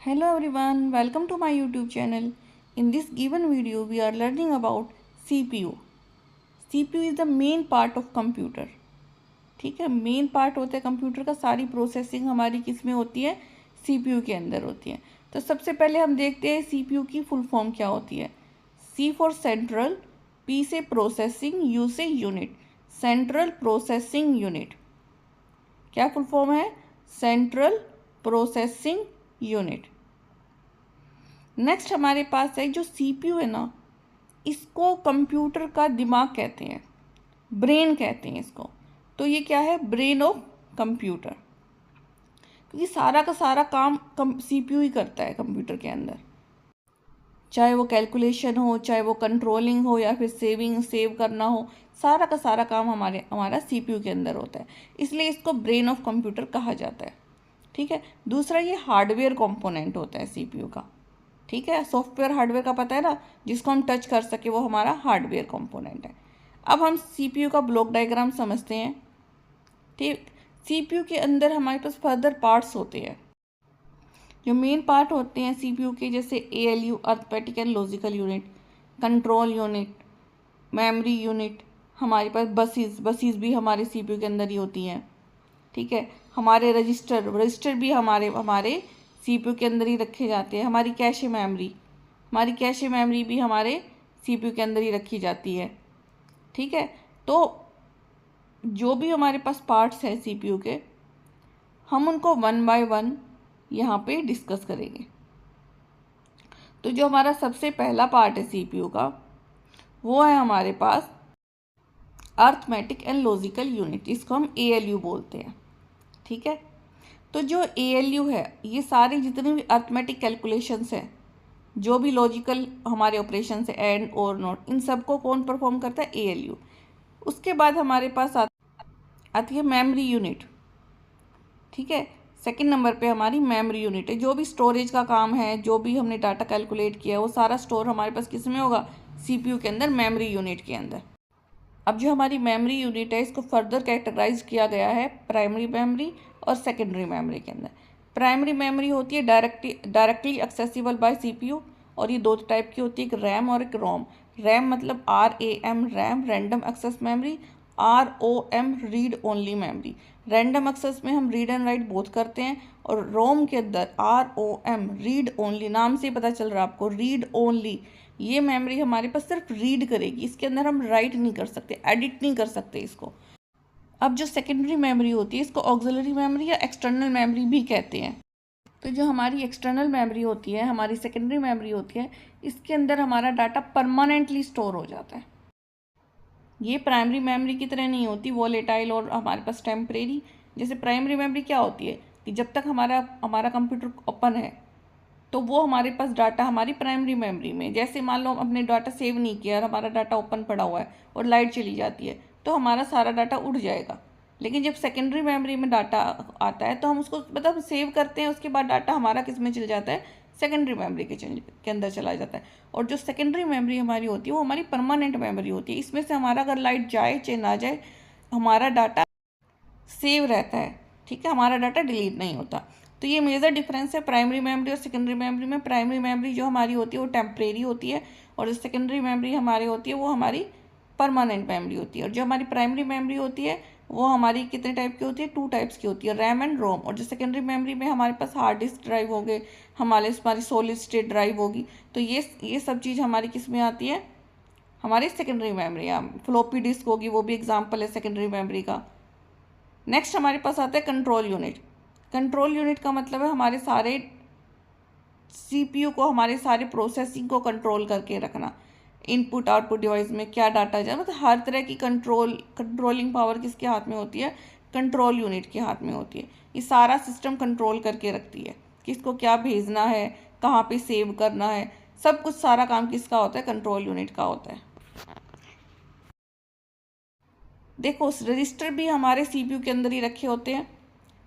Hello everyone, welcome to my YouTube channel. In this given video, we are learning about CPU. CPU is the main part of computer. ठीक है, main part होता है computer का। सारी processing हमारी किस में होती है? CPU के अंदर होती है। तो सबसे पहले हम देखते हैं CPU की फुल फॉर्म क्या होती है। C फॉर सेंट्रल, P से प्रोसेसिंग, U से यूनिट। सेंट्रल प्रोसेसिंग यूनिट क्या फुल फॉर्म है? Central processing unit. नेक्स्ट हमारे पास है जो CPU है ना, इसको कंप्यूटर का दिमाग कहते हैं, ब्रेन कहते हैं इसको। तो ये क्या है? ब्रेन ऑफ कंप्यूटर, क्योंकि सारा का सारा काम CPU ही करता है कंप्यूटर के अंदर। चाहे वो कैलकुलेशन हो, चाहे वो कंट्रोलिंग हो, या फिर सेव करना हो, सारा का सारा काम हमारा CPU के अंदर होता है। इसलिए इसको ब्रेन ऑफ कंप्यूटर कहा जाता है। ठीक है। दूसरा, ये हार्डवेयर कंपोनेंट होता है CPU का। ठीक है, सॉफ्टवेयर हार्डवेयर का पता है ना, जिसको हम टच कर सके वो हमारा हार्डवेयर कंपोनेंट है। अब हम CPU का ब्लॉक डायग्राम समझते हैं। ठीक, CPU के अंदर हमारे पास फर्दर पार्ट्स होते हैं। जो मेन पार्ट होते हैं CPU के, जैसे ALU arithmetic and logical unit, control unit, memory unit, हमारे पास बसेस भी हमारे CPU के अंदर ही होती हैं। ठीक है, हमारे रजिस्टर भी हमारे CPU के अंदर ही रखे जाते हैं। हमारी कैशे मेमोरी भी हमारे CPU के अंदर ही रखी जाती है। ठीक है, तो जो भी हमारे पास पार्ट्स हैं CPU के, हम उनको वन बाय वन यहाँ पे डिस्कस करेंगे। तो जो हमारा सबसे पहला पार्ट है CPU का, वो है हमारे पास अर्थमेटिक एंड लॉजिकल यूनिट, जिसको हम ALU बोलते हैं। ठीक है, तो जो ALU है, ये सारे जितने भी अर्थमेटिक कैलकुलेशंस हैं, जो भी लॉजिकल हमारे ऑपरेशंस है, एंड और नॉट, इन सबको कौन परफॉर्म करता है? ALU। उसके बाद हमारे पास आती है मेमोरी यूनिट। ठीक है, सेकंड नंबर पे हमारी मेमोरी यूनिट है। जो भी स्टोरेज का काम है, जो भी हमने डाटा कैलकुलेट किया है, वो सारा स्टोर हमारे पास किस में होगा? CPU के अंदर, मेमोरी यूनिट के अंदर। अब जो हमारी मेमोरी यूनिट है, इसको फर्दर कैटेगराइज किया गया है प्राइमरी मेमोरी और सेकेंडरी मेमोरी के अंदर। प्राइमरी मेमोरी होती है डायरेक्टली एक्सेसिबल बाय CPU, और ये दो टाइप की होती है, एक रैम और एक रोम। रैम मतलब RAM, RAM random access memory. ROM read only memory. Random access में हम रीड एंड राइट बोथ करते हैं, और रोम के अंदर ROM रीड ओनली, नाम से पता चल रहा है आपको, रीड ओनली। ये मेमोरी हमारे पास सिर्फ रीड करेगी, इसके अंदर हम राइट नहीं कर सकते, एडिट नहीं कर सकते इसको। अब जो सेकेंडरी मेमोरी होती है, इसको ऑक्सिलरी मेमोरी या एक्सटर्नल मेमोरी भी कहते हैं। तो जो हमारी एक्सटर्नल मेमोरी होती है, हमारी सेकेंडरी मेमोरी होती है, इसके अंदर हमारा डाटा परमानेंटली स्टोर हो जाता है। ये प्राइमरी मेमोरी की तरह नहीं होती, वॉलेटाइल और हमारे पास टेम्परेरी। जैसे प्राइमरी मेमोरी क्या होती है कि जब तक हमारा कंप्यूटर ओपन है, तो वो हमारे पास डाटा हमारी प्राइमरी मेमोरी में, जैसे मान लो अपने डाटा सेव नहीं किया और हमारा डाटा ओपन पड़ा हुआ है और लाइट चली जाती है, तो हमारा सारा डाटा उड़ जाएगा। लेकिन जब सेकेंडरी मेमोरी में डाटा आता है, तो हम उसको मतलब सेव करते हैं, उसके बाद डाटा हमारा किस में चल जाता है? सेकेंडरी मेमोरी के अंदर चला जाता है। और जो सेकेंडरी मेमोरी हमारी होती है, वो हमारी परमानेंट मेमोरी होती है। इसमें से हमारा अगर लाइट जाए चाहे ना जाए, हमारा डाटा सेव रहता है। ठीक है, हमारा डाटा डिलीट नहीं होता। तो ये मेजर डिफरेंस है प्राइमरी मेमोरी और सेकेंडरी मेमोरी में। प्राइमरी मेमोरी जो हमारी होती है वो टेम्परेरी होती है, और जो सेकेंडरी मेमोरी हमारी होती है वो हमारी परमानेंट मेमोरी होती है। और जो हमारी प्राइमरी मेमोरी होती है, वो हमारी कितने टाइप की होती है? 2 टाइप्स की होती है, रैम एंड रोम। और जो सेकेंडरी मेमोरी में हमारे पास हार्ड डिस्क ड्राइव हो गए, हमारी सॉलिड स्टेट ड्राइव होगी। तो ये सब चीज़ हमारी किस में आती है? हमारी सेकेंडरी मेमोरी। फ्लॉपी डिस्क होगी, वो भी एग्जाम्पल है सेकेंडरी मेमोरी का। नेक्स्ट हमारे पास आता है कंट्रोल यूनिट। कंट्रोल यूनिट का मतलब है हमारे सारे CPU को, हमारे सारे प्रोसेसिंग को कंट्रोल करके रखना। इनपुट आउटपुट डिवाइस में क्या डाटा जाए, मतलब हर तरह की कंट्रोलिंग पावर किसके हाथ में होती है? कंट्रोल यूनिट के हाथ में होती है। ये सारा सिस्टम कंट्रोल करके रखती है, किसको क्या भेजना है, कहाँ पे सेव करना है, सब कुछ, सारा काम किसका होता है? कंट्रोल यूनिट का होता है। देखो, रजिस्टर भी हमारे CPU के अंदर ही रखे होते हैं।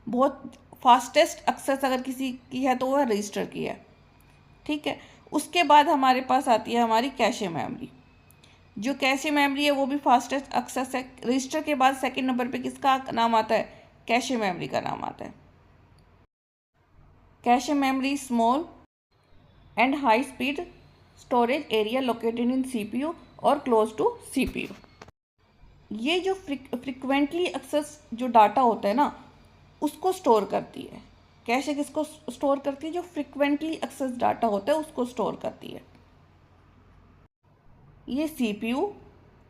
बहुत फास्टेस्ट एक्सेस अगर किसी की है तो वह रजिस्टर की है। ठीक है, उसके बाद हमारे पास आती है हमारी कैशे मेमोरी। जो कैशे मेमोरी है वो भी फास्टेस्ट एक्सेस है। रजिस्टर के बाद सेकंड नंबर पे किसका नाम आता है? कैशे मेमोरी का नाम आता है। Cache memory small and high speed storage area located in CPU और क्लोज टू सीपीयू। ये जो फ्रिक्वेंटली एक्सेस जो डाटा होता है ना, उसको स्टोर करती है। कैशे किसको स्टोर करती है? जो फ्रिक्वेंटली एक्सेस डाटा होता है उसको स्टोर करती है। ये सीपीयू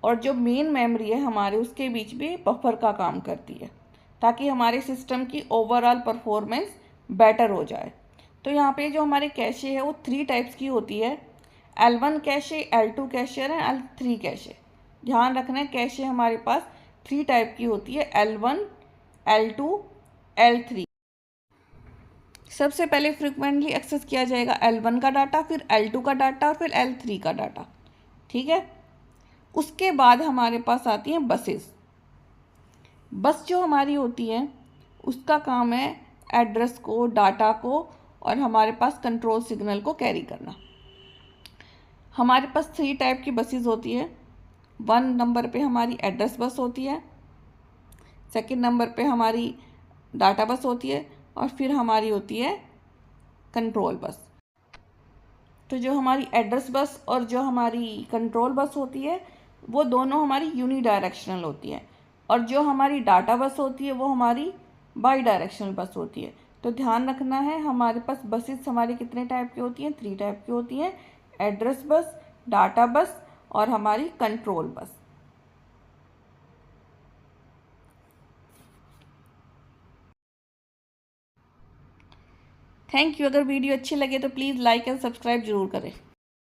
और जो मेन मेमोरी है हमारे, उसके बीच में बफर का काम करती है, ताकि हमारे सिस्टम की ओवरऑल परफॉर्मेंस बेटर हो जाए। तो यहाँ पे जो हमारे कैशे है वो 3 टाइप्स की होती है, L1 कैशे, L2 कैशे और L3 कैशे। ध्यान रखना है, कैशे हमारे पास 3 टाइप की होती है, L1, L2, L3। सबसे पहले फ्रिक्वेंटली एक्सेस किया जाएगा L1 का डाटा, फिर L2 का डाटा और फिर L3 का डाटा। ठीक है। उसके बाद हमारे पास आती हैं बसेस। बस जो हमारी होती है उसका काम है एड्रेस को, डाटा को और हमारे पास कंट्रोल सिग्नल को कैरी करना। हमारे पास 3 टाइप की बसेस होती है। 1 नंबर पे हमारी एड्रेस बस होती है, सेकंड नंबर पे हमारी डाटा बस होती है और फिर हमारी होती है कंट्रोल बस। तो जो हमारी एड्रेस बस और जो हमारी कंट्रोल बस होती है वो दोनों हमारी यूनिडायरेक्शनल होती है, और जो हमारी डाटा बस होती है वो हमारी बाई डायरेक्शनल बस होती है। तो ध्यान रखना है, हमारे पास बसेस हमारी कितने टाइप की होती हैं? 3 टाइप की होती हैं, एड्रेस बस, डाटा बस और हमारी कंट्रोल बस। Thank you. अगर वीडियो अच्छी लगे तो प्लीज़ लाइक एंड सब्सक्राइब जरूर करें।